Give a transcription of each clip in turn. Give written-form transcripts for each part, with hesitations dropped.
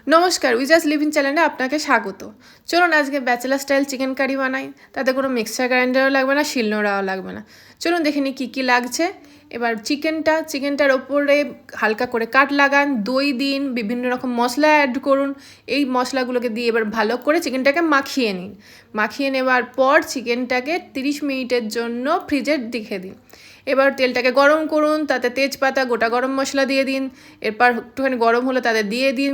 নমস্কার, we just live in চ্যানেলে আপনাকে স্বাগত। চলুন আজকে ব্যাচেলার স্টাইল চিকেন কারি বানাই। তাতে কোনো মিক্সার গ্রাইন্ডারও লাগবে না, শিলনোড়াও লাগবে না। চলুন দেখে নিই কী কী লাগছে। এবার চিকেনটার ওপরে হালকা করে কাট লাগান, দই দিন, বিভিন্ন রকম মশলা অ্যাড করুন। এই মশলাগুলোকে দিয়ে এবার ভালো করে চিকেনটাকে মাখিয়ে নিন। মাখিয়ে নেওয়ার পর চিকেনটাকে 30 মিনিটের জন্য ফ্রিজে রেখে দিন। এবার তেলটাকে গরম করুন, তাতে তেজপাতা, গোটা গরম মশলা দিয়ে দিন। এরপর একটুখানি গরম হলে তাতে দিয়ে দিন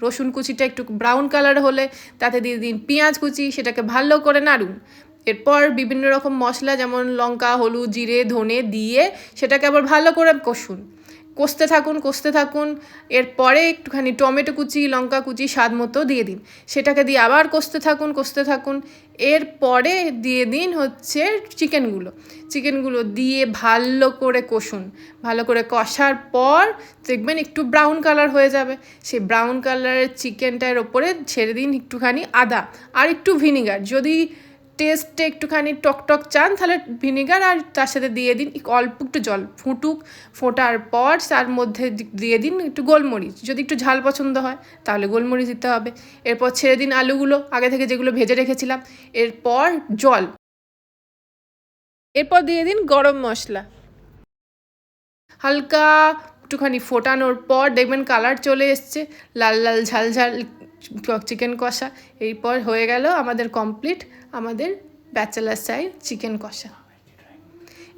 রসুন কুচিটা একটু ব্রাউন কালার হলে তাতে দিয়ে দিন পেঁয়াজ কুচি, সেটাকে ভালো করে নাড়ুন। এরপর বিভিন্ন রকম মশলা যেমন লঙ্কা, হলুদ, জিরে, ধনে দিয়ে সেটাকে আবার ভালো করে কষতে থাকুন। এরপরে একটুখানি টমেটো কুচি, লঙ্কা কুচি স্বাদ মতো দিয়ে দিন। সেটাকে দিয়ে আবার কষতে থাকুন। এরপরে দিয়ে দিন হচ্ছে চিকেনগুলো দিয়ে ভালো করে কষুন। ভালো করে কষার পর দেখবেন একটু ব্রাউন কালার হয়ে যাবে। সেই ব্রাউন কালারের চিকেনটার ওপরে ছেড়ে দিন একটুখানি আদা আর একটু ভিনিগার। যদি টেস্টে একটুখানি টকটক চান তাহলে ভিনিগার, আর তার সাথে দিয়ে দিন অল্প একটু জল। ফোটার পর তার মধ্যে দিয়ে দিন একটু গোলমরিচ। যদি একটু ঝাল পছন্দ হয় তাহলে গোলমরিচ দিতে হবে। এরপর ছেড়ে দিন আলুগুলো আগে থেকে যেগুলো ভেজে রেখেছিলাম। এরপর জল। এরপর দিয়ে দিন গরম মশলা। হালকা একটুখানি ফোটানোর পর দেখবেন কালার চলে এসছে, লাল লাল ঝাল ঝাল চিকেন কষা। এরপর হয়ে গেল আমাদের কমপ্লিট আমাদের ব্যাচেলার স্টাইল চিকেন কষা।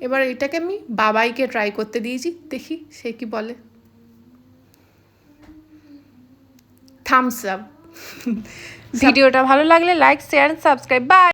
এবার এটাকে আমি বাবাইকে ট্রাই করতে দিয়েছি, দেখি সে কি বলে। Thumbs up. ভিডিওটা ভালো লাগলে লাইক, শেয়ার, সাবস্ক্রাইব। বাই।